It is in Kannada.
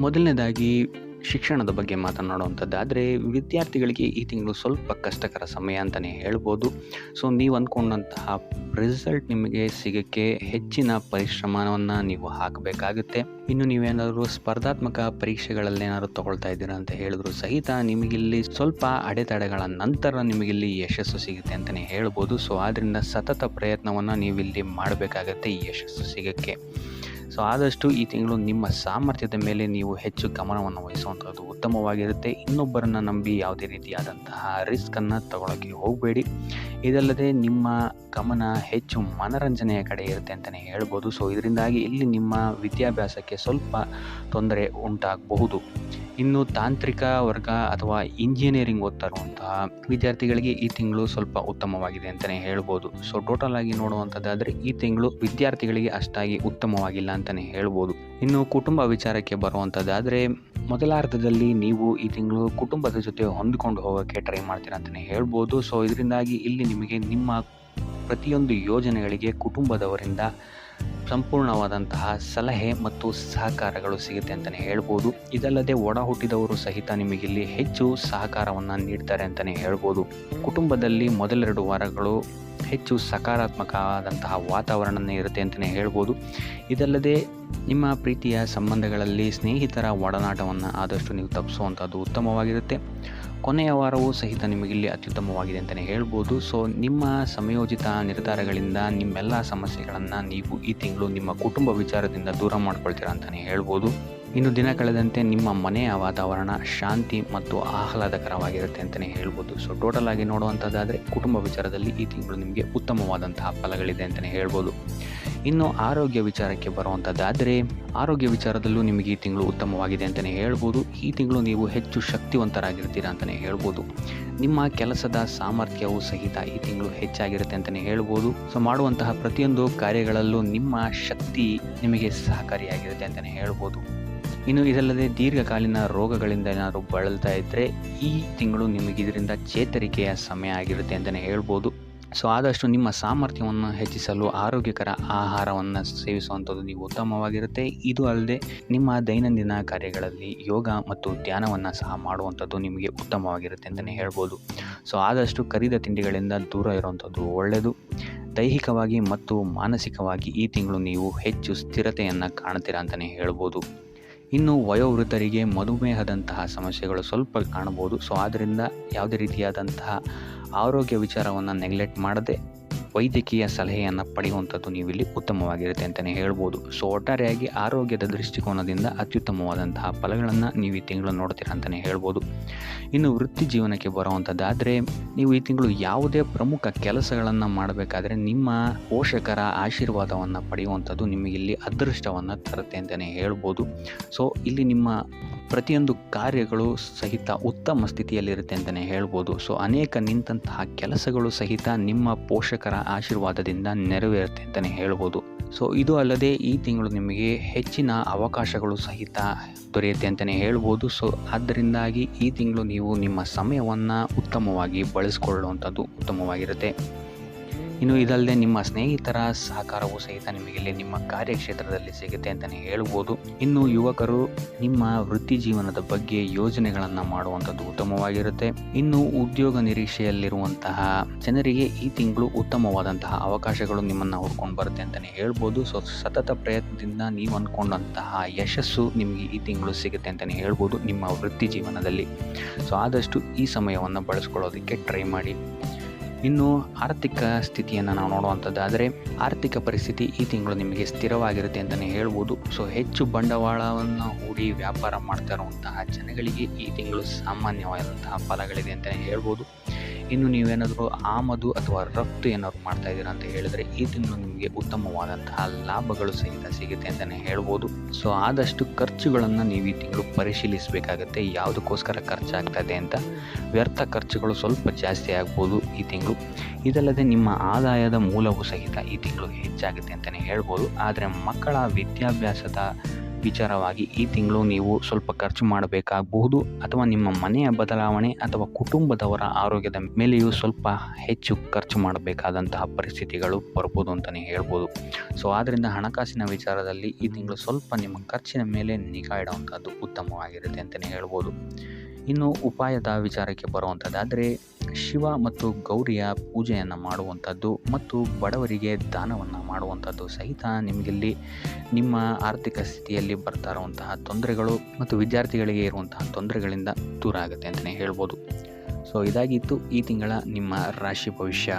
ಮೊದಲನೇದಾಗಿ ಶಿಕ್ಷಣದ ಬಗ್ಗೆ ಮಾತನಾಡುವಂಥದ್ದಾದರೆ ವಿದ್ಯಾರ್ಥಿಗಳಿಗೆ ಈ ತಿಂಗಳು ಸ್ವಲ್ಪ ಕಷ್ಟಕರ ಸಮಯ ಅಂತಲೇ ಹೇಳ್ಬೋದು. ಸೊ ನೀವು ಅಂದ್ಕೊಂಡಂತಹ ರಿಸಲ್ಟ್ ನಿಮಗೆ ಸಿಗೋಕ್ಕೆ ಹೆಚ್ಚಿನ ಪರಿಶ್ರಮವನ್ನು ನೀವು ಹಾಕಬೇಕಾಗುತ್ತೆ. ಇನ್ನು ನೀವೇನಾದರೂ ಸ್ಪರ್ಧಾತ್ಮಕ ಪರೀಕ್ಷೆಗಳಲ್ಲೇನಾದ್ರು ತಗೊಳ್ತಾ ಇದ್ದೀರಾ ಅಂತ ಹೇಳಿದ್ರು ಸಹಿತ ನಿಮಗಿಲ್ಲಿ ಸ್ವಲ್ಪ ಅಡೆತಡೆಗಳ ನಂತರ ನಿಮಗಿಲ್ಲಿ ಯಶಸ್ಸು ಸಿಗುತ್ತೆ ಅಂತಲೇ ಹೇಳ್ಬೋದು. ಸೊ ಆದ್ದರಿಂದ ಸತತ ಪ್ರಯತ್ನವನ್ನು ನೀವಿಲ್ಲಿ ಮಾಡಬೇಕಾಗತ್ತೆ ಈ ಯಶಸ್ಸು ಸಿಗೋಕ್ಕೆ. ಸೊ ಆದಷ್ಟು ಈ ತಿಂಗಳು ನಿಮ್ಮ ಸಾಮರ್ಥ್ಯದ ಮೇಲೆ ನೀವು ಹೆಚ್ಚು ಗಮನವನ್ನು ವಹಿಸುವಂಥದ್ದು ಉತ್ತಮವಾಗಿರುತ್ತೆ. ಇನ್ನೊಬ್ಬರನ್ನು ನಂಬಿ ಯಾವುದೇ ರೀತಿಯಾದಂತಹ ರಿಸ್ಕನ್ನು ತಗೊಳ್ಳೋಕ್ಕೆ ಹೋಗಬೇಡಿ. ಇದಲ್ಲದೆ ನಿಮ್ಮ ಗಮನ ಹೆಚ್ಚು ಮನರಂಜನೆಯ ಕಡೆ ಇರುತ್ತೆ ಅಂತಲೇ ಹೇಳ್ಬೋದು. ಸೊ ಇದರಿಂದಾಗಿ ಇಲ್ಲಿ ನಿಮ್ಮ ವಿದ್ಯಾಭ್ಯಾಸಕ್ಕೆ ಸ್ವಲ್ಪ ತೊಂದರೆ ಉಂಟಾಗಬಹುದು. ಇನ್ನು ತಾಂತ್ರಿಕ ವರ್ಗ ಅಥವಾ ಇಂಜಿನಿಯರಿಂಗ್ ಓದ್ತಾ ಇರುವಂತಹ ವಿದ್ಯಾರ್ಥಿಗಳಿಗೆ ಈ ತಿಂಗಳು ಸ್ವಲ್ಪ ಉತ್ತಮವಾಗಿದೆ ಅಂತಲೇ ಹೇಳ್ಬೋದು. ಸೊ ಟೋಟಲ್ ಆಗಿ ನೋಡುವಂಥದ್ದಾದರೆ ಈ ತಿಂಗಳು ವಿದ್ಯಾರ್ಥಿಗಳಿಗೆ ಅಷ್ಟಾಗಿ ಉತ್ತಮವಾಗಿಲ್ಲ ಅಂತಲೇ ಹೇಳ್ಬೋದು. ಇನ್ನು ಕುಟುಂಬ ವಿಚಾರಕ್ಕೆ ಬರುವಂಥದ್ದಾದರೆ ಮೊದಲಾರ್ಧದಲ್ಲಿ ನೀವು ಈ ತಿಂಗಳು ಕುಟುಂಬದ ಜೊತೆ ಹೊಂದಿಕೊಂಡು ಹೋಗೋಕ್ಕೆ ಟ್ರೈ ಮಾಡ್ತೀರಾ ಅಂತಲೇ ಹೇಳ್ಬೋದು. ಸೊ ಇದರಿಂದಾಗಿ ಇಲ್ಲಿ ನಿಮಗೆ ನಿಮ್ಮ ಪ್ರತಿಯೊಂದು ಯೋಜನೆಗಳಿಗೆ ಕುಟುಂಬದವರಿಂದ ಸಂಪೂರ್ಣವಾದಂತಹ ಸಲಹೆ ಮತ್ತು ಸಹಕಾರಗಳು ಸಿಗುತ್ತೆ ಅಂತಲೇ ಹೇಳ್ಬೋದು. ಇದಲ್ಲದೆ ಒಡ ಹುಟ್ಟಿದವರು ಸಹಿತ ನಿಮಗಿಲ್ಲಿ ಹೆಚ್ಚು ಸಹಕಾರವನ್ನು ನೀಡ್ತಾರೆ ಅಂತಲೇ ಹೇಳ್ಬೋದು. ಕುಟುಂಬದಲ್ಲಿ ಮೊದಲೆರಡು ವಾರಗಳು ಹೆಚ್ಚು ಸಕಾರಾತ್ಮಕವಾದಂತಹ ವಾತಾವರಣನೇ ಇರುತ್ತೆ ಅಂತಲೇ ಹೇಳ್ಬೋದು. ಇದಲ್ಲದೆ ನಿಮ್ಮ ಪ್ರೀತಿಯ ಸಂಬಂಧಗಳಲ್ಲಿ ಸ್ನೇಹಿತರ ಒಡನಾಟವನ್ನು ಆದಷ್ಟು ನೀವು ತಪ್ಪಿಸುವಂಥದ್ದು ಉತ್ತಮವಾಗಿರುತ್ತೆ. ಕೊನೆಯ ವಾರವೂ ಸಹಿತ ನಿಮಗಿಲ್ಲಿ ಅತ್ಯುತ್ತಮವಾಗಿದೆ ಅಂತಲೇ ಹೇಳ್ಬೋದು. ಸೊ ನಿಮ್ಮ ಸಮಯೋಚಿತ ನಿರ್ಧಾರಗಳಿಂದ ನಿಮ್ಮೆಲ್ಲ ಸಮಸ್ಯೆಗಳನ್ನು ನೀವು ಈ ತಿಂಗಳು ನಿಮ್ಮ ಕುಟುಂಬ ವಿಚಾರದಿಂದ ದೂರ ಮಾಡ್ಕೊಳ್ತೀರಾ ಅಂತಲೇ ಹೇಳ್ಬೋದು. ಇನ್ನು ದಿನ ಕಳೆದಂತೆ ನಿಮ್ಮ ಮನೆಯ ವಾತಾವರಣ ಶಾಂತಿ ಮತ್ತು ಆಹ್ಲಾದಕರವಾಗಿರುತ್ತೆ ಅಂತಲೇ ಹೇಳ್ಬೋದು. ಸೊ ಟೋಟಲ್ ಆಗಿ ನೋಡುವಂಥದ್ದಾದರೆ ಕುಟುಂಬ ವಿಚಾರದಲ್ಲಿ ಈ ತಿಂಗಳು ನಿಮಗೆ ಉತ್ತಮವಾದಂತಹ ಫಲಗಳಿದೆ ಅಂತಲೇ ಹೇಳ್ಬೋದು. ಇನ್ನು ಆರೋಗ್ಯ ವಿಚಾರಕ್ಕೆ ಬರುವಂಥದ್ದಾದರೆ ಆರೋಗ್ಯ ವಿಚಾರದಲ್ಲೂ ನಿಮಗೆ ಈ ತಿಂಗಳು ಉತ್ತಮವಾಗಿದೆ ಅಂತಲೇ ಹೇಳ್ಬೋದು. ಈ ತಿಂಗಳು ನೀವು ಹೆಚ್ಚು ಶಕ್ತಿವಂತರಾಗಿರ್ತೀರಾ ಅಂತಲೇ ಹೇಳ್ಬೋದು. ನಿಮ್ಮ ಕೆಲಸದ ಸಾಮರ್ಥ್ಯವು ಸಹಿತ ಈ ತಿಂಗಳು ಹೆಚ್ಚಾಗಿರುತ್ತೆ ಅಂತಲೇ ಹೇಳ್ಬೋದು. ಸೊ ಮಾಡುವಂತಹ ಪ್ರತಿಯೊಂದು ಕಾರ್ಯಗಳಲ್ಲೂ ನಿಮ್ಮ ಶಕ್ತಿ ನಿಮಗೆ ಸಹಕಾರಿಯಾಗಿರುತ್ತೆ ಅಂತಲೇ ಹೇಳ್ಬೋದು. ಇನ್ನು ಇದಲ್ಲದೆ ದೀರ್ಘಕಾಲೀನ ರೋಗಗಳಿಂದ ಏನಾದರೂ ಬಳಲ್ತಾ ಇದ್ದರೆ ಈ ತಿಂಗಳು ನಿಮಗೆ ಇದರಿಂದ ಚೇತರಿಕೆಯ ಸಮಯ ಆಗಿರುತ್ತೆ ಅಂತಲೇ ಹೇಳ್ಬೋದು. ಸೊ ಆದಷ್ಟು ನಿಮ್ಮ ಸಾಮರ್ಥ್ಯವನ್ನು ಹೆಚ್ಚಿಸಲು ಆರೋಗ್ಯಕರ ಆಹಾರವನ್ನು ಸೇವಿಸುವಂಥದ್ದು ನೀವು ಉತ್ತಮವಾಗಿರುತ್ತೆ. ಇದು ಅಲ್ಲದೆ ನಿಮ್ಮ ದೈನಂದಿನ ಕಾರ್ಯಗಳಲ್ಲಿ ಯೋಗ ಮತ್ತು ಧ್ಯಾನವನ್ನು ಸಹ ಮಾಡುವಂಥದ್ದು ನಿಮಗೆ ಉತ್ತಮವಾಗಿರುತ್ತೆ ಅಂತಲೇ ಹೇಳ್ಬೋದು. ಸೊ ಆದಷ್ಟು ಕರಿದ ತಿಂಡಿಗಳಿಂದ ದೂರ ಇರುವಂಥದ್ದು ಒಳ್ಳೆಯದು. ದೈಹಿಕವಾಗಿ ಮತ್ತು ಮಾನಸಿಕವಾಗಿ ಈ ತಿಂಗಳು ನೀವು ಹೆಚ್ಚು ಸ್ಥಿರತೆಯನ್ನು ಕಾಣ್ತೀರಾ ಅಂತಲೇ ಹೇಳ್ಬೋದು. ಇನ್ನು ವಯೋವೃದ್ಧರಿಗೆ ಮಧುಮೇಹದಂತಹ ಸಮಸ್ಯೆಗಳು ಸ್ವಲ್ಪ ಕಾಣಬಹುದು. ಸೊ ಆದ್ದರಿಂದ ಯಾವುದೇ ರೀತಿಯಾದಂತಹ ಆರೋಗ್ಯ ವಿಚಾರವನ್ನು ನೆಗ್ಲೆಕ್ಟ್ ಮಾಡದೆ ವೈದ್ಯಕೀಯ ಸಲಹೆಯನ್ನು ಪಡೆಯುವಂಥದ್ದು ನೀವಿಲ್ಲಿ ಉತ್ತಮವಾಗಿರುತ್ತೆ ಅಂತಲೇ ಹೇಳ್ಬೋದು. ಸೊ ಒಟ್ಟಾರೆಯಾಗಿ ಆರೋಗ್ಯದ ದೃಷ್ಟಿಕೋನದಿಂದ ಅತ್ಯುತ್ತಮವಾದಂತಹ ಫಲಗಳನ್ನು ನೀವು ಈ ತಿಂಗಳು ನೋಡ್ತೀರಾ ಅಂತಲೇ ಹೇಳ್ಬೋದು. ಇನ್ನು ವೃತ್ತಿ ಜೀವನಕ್ಕೆ ಬರುವಂಥದ್ದಾದರೆ ನೀವು ಈ ತಿಂಗಳು ಯಾವುದೇ ಪ್ರಮುಖ ಕೆಲಸಗಳನ್ನು ಮಾಡಬೇಕಾದ್ರೆ ನಿಮ್ಮ ಪೋಷಕರ ಆಶೀರ್ವಾದವನ್ನು ಪಡೆಯುವಂಥದ್ದು ನಿಮಗಿಲ್ಲಿ ಅದೃಷ್ಟವನ್ನು ತರುತ್ತೆ ಅಂತಲೇ ಹೇಳ್ಬೋದು. ಸೊ ಇಲ್ಲಿ ನಿಮ್ಮ ಪ್ರತಿಯೊಂದು ಕಾರ್ಯಗಳು ಸಹಿತ ಉತ್ತಮ ಸ್ಥಿತಿಯಲ್ಲಿರುತ್ತೆ ಅಂತಲೇ ಹೇಳ್ಬೋದು. ಸೊ ಅನೇಕ ನಿಂತಹ ಕೆಲಸಗಳು ಸಹಿತ ನಿಮ್ಮ ಪೋಷಕರ ಆಶೀರ್ವಾದದಿಂದ ನೆರವೇರುತ್ತೆ ಅಂತಲೇ ಹೇಳ್ಬೋದು. ಸೊ ಇದು ಅಲ್ಲದೆ ಈ ತಿಂಗಳು ನಿಮಗೆ ಹೆಚ್ಚಿನ ಅವಕಾಶಗಳು ಸಹಿತ ದೊರೆಯುತ್ತೆ ಅಂತಲೇ ಹೇಳ್ಬೋದು. ಸೊ ಆದ್ದರಿಂದಾಗಿ ಈ ತಿಂಗಳು ನೀವು ನಿಮ್ಮ ಸಮಯವನ್ನು ಉತ್ತಮವಾಗಿ ಬಳಸಿಕೊಳ್ಳುವಂಥದ್ದು ಉತ್ತಮವಾಗಿರುತ್ತೆ. ಇನ್ನು ಇದಲ್ಲದೆ ನಿಮ್ಮ ಸ್ನೇಹಿತರ ಸಹಕಾರವೂ ಸಹಿತ ನಿಮಗಿಲ್ಲಿ ನಿಮ್ಮ ಕಾರ್ಯಕ್ಷೇತ್ರದಲ್ಲಿ ಸಿಗುತ್ತೆ ಅಂತಲೇ ಹೇಳ್ಬೋದು. ಇನ್ನು ಯುವಕರು ನಿಮ್ಮ ವೃತ್ತಿ ಜೀವನದ ಬಗ್ಗೆ ಯೋಜನೆಗಳನ್ನು ಮಾಡುವಂಥದ್ದು ಉತ್ತಮವಾಗಿರುತ್ತೆ. ಇನ್ನು ಉದ್ಯೋಗ ನಿರೀಕ್ಷೆಯಲ್ಲಿರುವಂತಹ ಜನರಿಗೆ ಈ ತಿಂಗಳು ಉತ್ತಮವಾದಂತಹ ಅವಕಾಶಗಳು ನಿಮ್ಮನ್ನು ಹುಡ್ಕೊಂಡು ಬರುತ್ತೆ ಅಂತಲೇ ಹೇಳ್ಬೋದು. ಸೊ ಸತತ ಪ್ರಯತ್ನದಿಂದ ನೀವು ಅಂದ್ಕೊಂಡಂತಹ ಯಶಸ್ಸು ನಿಮಗೆ ಈ ತಿಂಗಳು ಸಿಗುತ್ತೆ ಅಂತಲೇ ಹೇಳ್ಬೋದು ನಿಮ್ಮ ವೃತ್ತಿ ಜೀವನದಲ್ಲಿ. ಸೊ ಆದಷ್ಟು ಈ ಸಮಯವನ್ನು ಬಳಸ್ಕೊಳ್ಳೋದಕ್ಕೆ ಟ್ರೈ ಮಾಡಿ. ಇನ್ನು ಆರ್ಥಿಕ ಸ್ಥಿತಿಯನ್ನು ನಾವು ನೋಡುವಂಥದ್ದಾದರೆ ಆರ್ಥಿಕ ಪರಿಸ್ಥಿತಿ ಈ ತಿಂಗಳು ನಿಮಗೆ ಸ್ಥಿರವಾಗಿರುತ್ತೆ ಅಂತಲೇ ಹೇಳ್ಬೋದು. ಸೊ ಹೆಚ್ಚು ಬಂಡವಾಳವನ್ನು ಹೂಡಿ ವ್ಯಾಪಾರ ಮಾಡ್ತಾ ಇರುವಂತಹ ಜನಗಳಿಗೆ ಈ ತಿಂಗಳು ಸಾಮಾನ್ಯವಾದಂತಹ ಫಲಗಳಿದೆ ಅಂತಲೇ ಹೇಳ್ಬೋದು. ಇನ್ನು ನೀವೇನಾದರೂ ಆಮದು ಅಥವಾ ರಫ್ತು ಏನಾದ್ರು ಮಾಡ್ತಾ ಇದ್ದೀರಾ ಅಂತ ಹೇಳಿದರೆ ಈ ತಿಂಗಳು ನಿಮಗೆ ಉತ್ತಮವಾದಂತಹ ಲಾಭಗಳು ಸಹಿತ ಸಿಗುತ್ತೆ ಅಂತಲೇ ಹೇಳ್ಬೋದು. ಸೊ ಆದಷ್ಟು ಖರ್ಚುಗಳನ್ನು ನೀವು ಈ ತಿಂಗಳು ಪರಿಶೀಲಿಸಬೇಕಾಗತ್ತೆ. ಯಾವುದಕ್ಕೋಸ್ಕರ ಖರ್ಚಾಗ್ತಾ ಇದೆ ಅಂತ. ವ್ಯರ್ಥ ಖರ್ಚುಗಳು ಸ್ವಲ್ಪ ಜಾಸ್ತಿ ಆಗ್ಬೋದು ಈ ತಿಂಗಳು. ಇದಲ್ಲದೆ ನಿಮ್ಮ ಆದಾಯದ ಮೂಲವೂ ಸಹಿತ ಈ ತಿಂಗಳು ಹೆಚ್ಚಾಗುತ್ತೆ ಅಂತಲೇ ಹೇಳ್ಬೋದು. ಆದರೆ ಮಕ್ಕಳ ವಿದ್ಯಾಭ್ಯಾಸದ ವಿಚಾರವಾಗಿ ಈ ತಿಂಗಳು ನೀವು ಸ್ವಲ್ಪ ಖರ್ಚು ಮಾಡಬೇಕಾಗಬಹುದು, ಅಥವಾ ನಿಮ್ಮ ಮನೆಯ ಬದಲಾವಣೆ ಅಥವಾ ಕುಟುಂಬದವರ ಆರೋಗ್ಯದ ಮೇಲೆಯೂ ಸ್ವಲ್ಪ ಹೆಚ್ಚು ಖರ್ಚು ಮಾಡಬೇಕಾದಂತಹ ಪರಿಸ್ಥಿತಿಗಳು ಬರ್ಬೋದು ಅಂತಲೇ ಹೇಳ್ಬೋದು. ಸೊ ಆದ್ದರಿಂದ ಹಣಕಾಸಿನ ವಿಚಾರದಲ್ಲಿ ಈ ತಿಂಗಳು ಸ್ವಲ್ಪ ನಿಮ್ಮ ಖರ್ಚಿನ ಮೇಲೆ ನಿಗಾ ಇಡುವಂಥದ್ದು ಉತ್ತಮವಾಗಿರುತ್ತೆ ಅಂತಲೇ ಹೇಳ್ಬೋದು. ಇನ್ನು ಉಪಾಯದ ವಿಚಾರಕ್ಕೆ ಬರುವಂಥದ್ದಾದರೆ ಶಿವ ಮತ್ತು ಗೌರಿಯ ಪೂಜೆಯನ್ನು ಮಾಡುವಂಥದ್ದು ಮತ್ತು ಬಡವರಿಗೆ ದಾನವನ್ನು ಮಾಡುವಂಥದ್ದು ಸಹಿತ ನಿಮಗಿಲ್ಲಿ ನಿಮ್ಮ ಆರ್ಥಿಕ ಸ್ಥಿತಿಯಲ್ಲಿ ಬರ್ತಾ ಇರುವಂತಹ ತೊಂದರೆಗಳು ಮತ್ತು ವಿದ್ಯಾರ್ಥಿಗಳಿಗೆ ಇರುವಂತಹ ತೊಂದರೆಗಳಿಂದ ದೂರ ಆಗುತ್ತೆ ಅಂತಲೇ ಹೇಳ್ಬೋದು. ಸೊ ಇದಾಗಿತ್ತು ಈ ತಿಂಗಳ ನಿಮ್ಮ ರಾಶಿ ಭವಿಷ್ಯ.